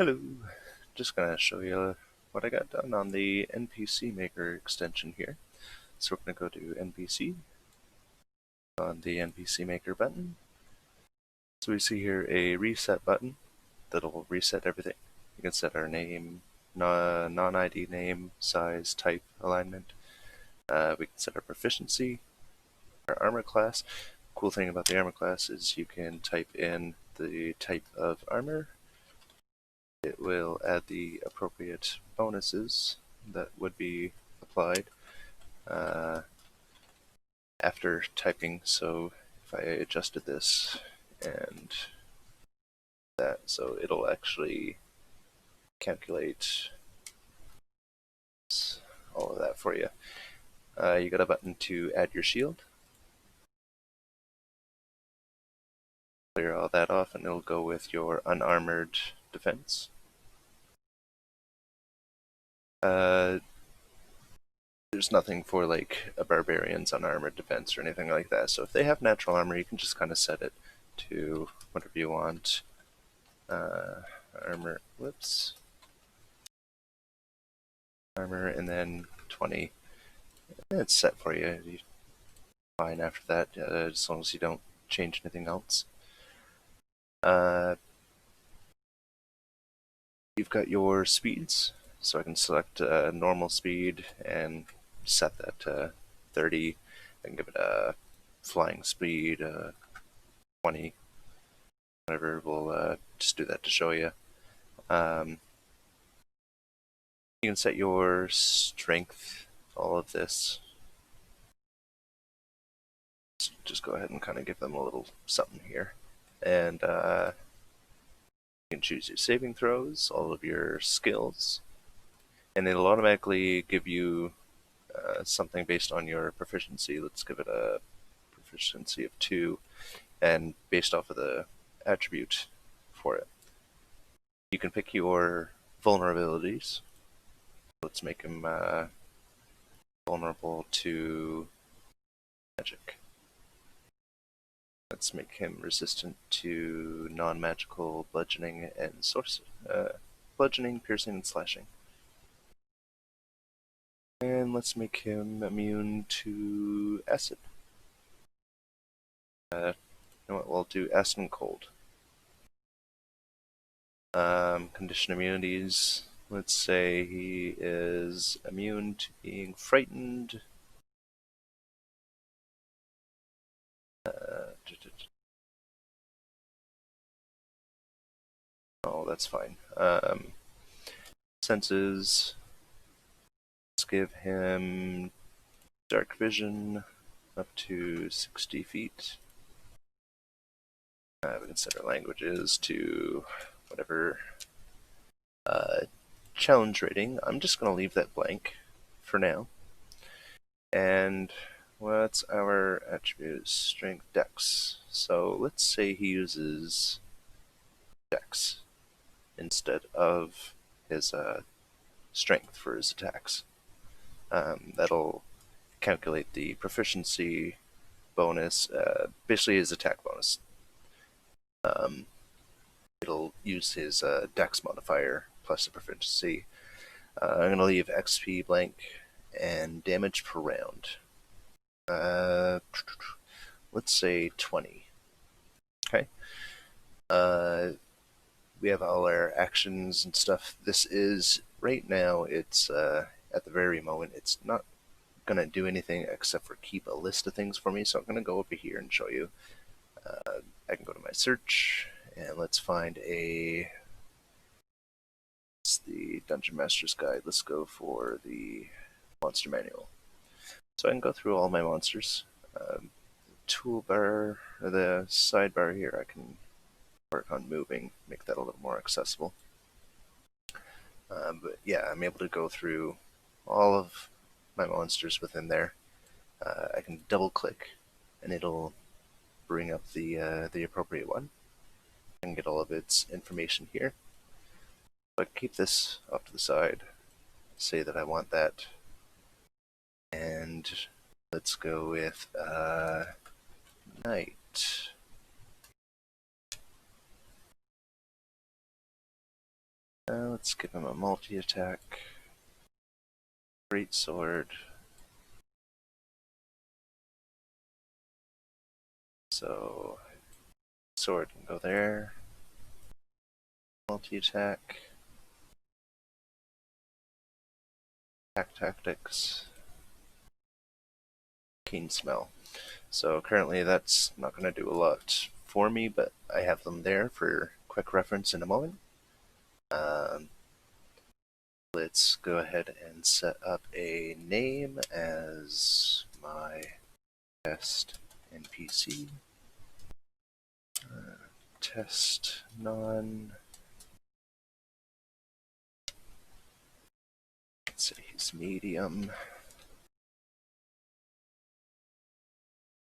Hello, just gonna show you what I got done on the NPC Maker extension here. So we're gonna go to NPC on the NPC Maker button. So we see here a reset button that'll reset everything. You can set our name, non-ID name, size, type, alignment. We can set our proficiency, our armor class. Cool thing about the armor class is you can type in the type of armor. It will add the appropriate bonuses that would be applied uh, after typing. So if I adjusted this and that, so it'll actually calculate all of that for you. You got a button to add your shield. Clear all that off and it'll go with your unarmored defense. There's nothing for like a barbarian's unarmored defense or anything like that. So if they have natural armor, you can just kind of set it to whatever you want. Armor, whoops. Armor and then 20. It's set for you. You're fine after that, as long as you don't change anything else. You've got your speeds, so I can select normal speed and set that to 30. I can give it a flying speed, 20, whatever. We'll just do that to show you. You can set your strength, all of this. Just go ahead and kind of give them a little something here. And you can choose your saving throws, all of your skills, and it'll automatically give you something based on your proficiency. Let's give it a proficiency of 2, and based off of the attribute for it. You can pick your vulnerabilities. Let's make him vulnerable to magic. Let's make him resistant to non-magical bludgeoning and sorcery. Bludgeoning, piercing, and slashing. And let's make him immune to acid. You know what, we'll do acid and cold. Condition immunities. Let's say he is immune to being frightened. Oh, that's fine. Senses. Let's give him dark vision up to 60 feet. We can set our languages to whatever. Challenge rating, I'm just going to leave that blank for now. And what's our attribute? Strength, dex. So let's say he uses dex instead of his strength for his attacks. That'll calculate the proficiency bonus, basically his attack bonus. It'll use his dex modifier plus the proficiency. I'm going to leave XP blank and damage per round. Let's say 20. Okay. We have all our actions and stuff. This is, right now, it's at the very moment, it's not going to do anything except for keep a list of things for me. So I'm going to go over here and show you. I can go to my search and let's find a. It's the Dungeon Master's Guide. Let's go for the monster manual. So I can go through all my monsters. Toolbar, or the sidebar here, I can work on moving, make that a little more accessible. But yeah, I'm able to go through all of my monsters within there. I can double click and it'll bring up the appropriate one. I can get all of its information here. But keep this off to the side, say that I want that, and let's go with night. Let's give him a multi-attack. Great sword. So sword can go there. Multi-attack. Attack tactics. Keen smell. So currently that's not going to do a lot for me, but I have them there for quick reference in a moment. Let's go ahead and set up a name as my test NPC. Test non. Let's say he's medium.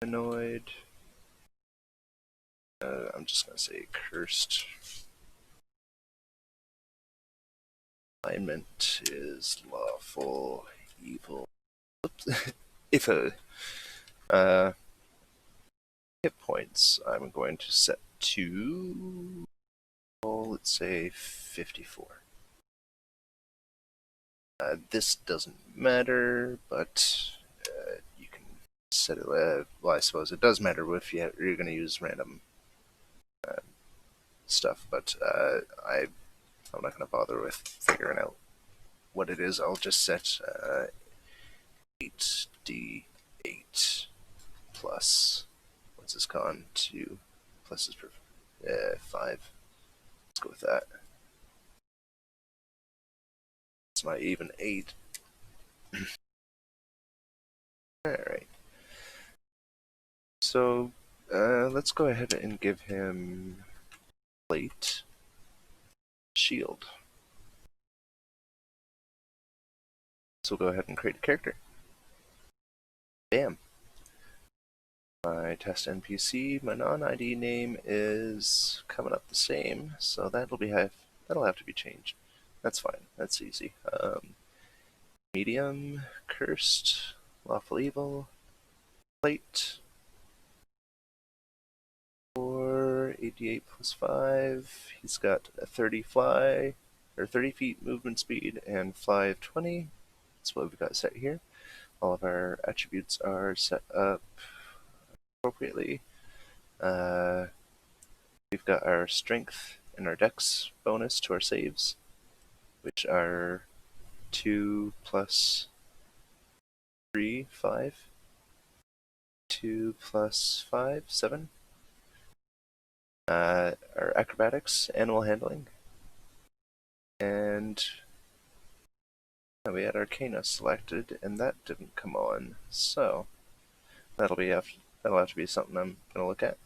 Annoyed. I'm just going to say cursed. Alignment is lawful evil. Oops. If a hit points, I'm going to set to, let's say 54. This doesn't matter, but you can set it. Well, I suppose it does matter if you're going to use random stuff, but I'm not going to bother with figuring out what it is. I'll just set 8d8 plus, what's this con? 2 plus is 5. Let's go with that. It's not even 8. Alright. So let's go ahead and give him plate shield. So we'll go ahead and create a character. Bam. My test NPC, my non-ID name is coming up the same, so that'll have to be changed. That's fine. That's easy. Medium, cursed, lawful evil, plate. 88 plus 5. He's got a 30 feet movement speed and fly of 20. That's what we've got set here. All of our attributes are set up appropriately. We've got our strength and our dex bonus to our saves, which are 2 plus 3, 5. 2 plus 5, 7. Our acrobatics, animal handling, and we had Arcana selected, and that didn't come on, so that'll have to be something I'm gonna look at.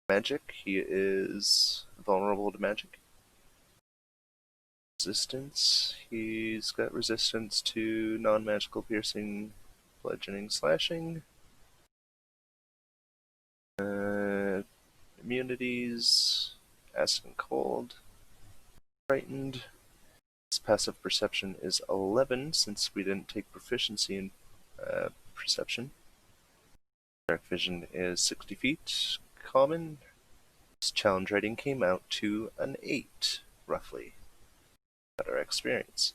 Magic, he is vulnerable to magic. Resistance, he's got resistance to non-magical piercing, bludgeoning, slashing. Immunities, acid and cold, frightened. His passive perception is 11 since we didn't take proficiency in perception. Dark vision is 60 feet, common. His challenge rating came out to an 8, roughly, at our experience.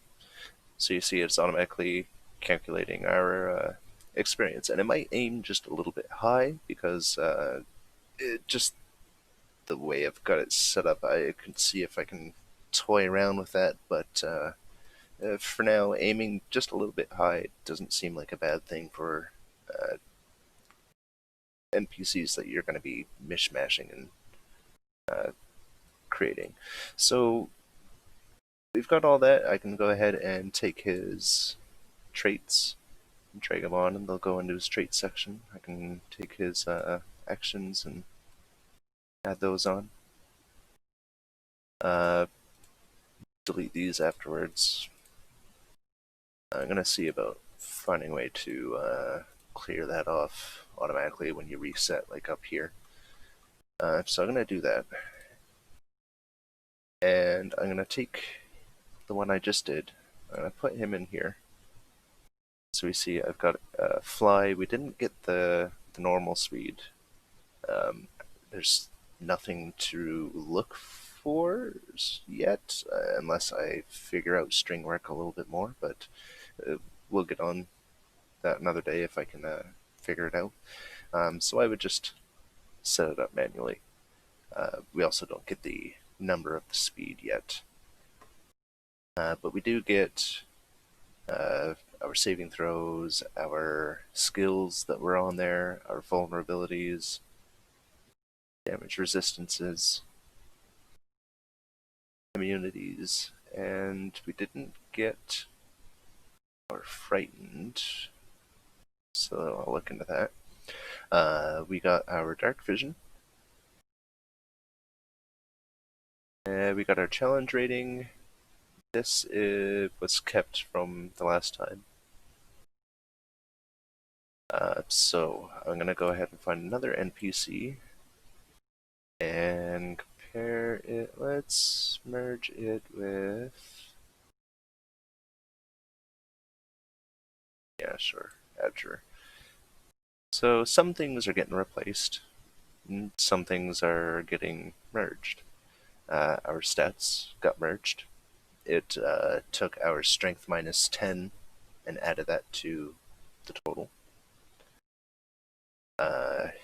So you see it's automatically calculating our experience, and it might aim just a little bit high because it just the way I've got it set up, I can see if I can toy around with that, but for now, aiming just a little bit high doesn't seem like a bad thing for NPCs that you're going to be mishmashing and creating. So we've got all that. I can go ahead and take his traits and drag them on, and they'll go into his traits section. I can take his actions and add those on. Delete these afterwards. I'm going to see about finding a way to clear that off automatically when you reset, like up here. So I'm going to do that. And I'm going to take the one I just did. I'm going to put him in here. So we see I've got fly. We didn't get the normal speed. There's nothing to look for yet, unless I figure out string work a little bit more, but we'll get on that another day if I can figure it out. So I would just set it up manually. We also don't get the number of the speed yet. But we do get our saving throws, our skills that were on there, our vulnerabilities, damage resistances, immunities, and we didn't get our frightened, so I'll look into that. We got our dark vision. We got our challenge rating. This was kept from the last time. So I'm going to go ahead and find another NPC and compare it. Let's merge it with... Yeah, sure. Azure. So some things are getting replaced, and some things are getting merged. Our stats got merged. It took our strength minus 10 and added that to the total.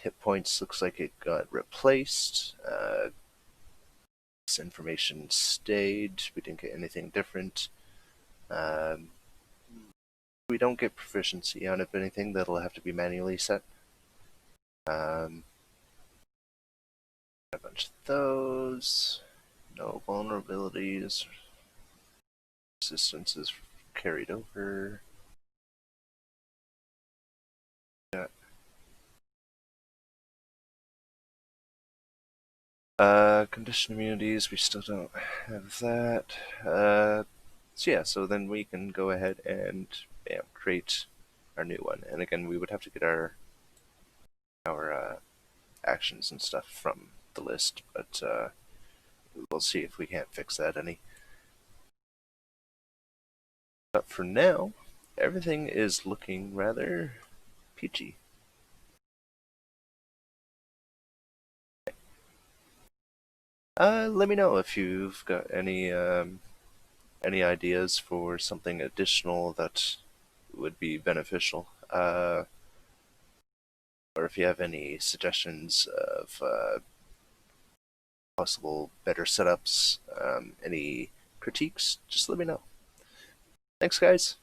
Hit points looks like it got replaced. This information stayed. We didn't get anything different. We don't get proficiency on anything. That'll have to be manually set. A bunch of those. No vulnerabilities. Resistance is carried over. Yeah. Condition immunities, we still don't have that. So yeah, so then we can go ahead and bam, create our new one. And again, we would have to get our actions and stuff from the list, but we'll see if we can't fix that any. But for now, everything is looking rather peachy. Let me know if you've got any ideas for something additional that would be beneficial, or if you have any suggestions of possible better setups, any critiques, just let me know. Thanks, guys.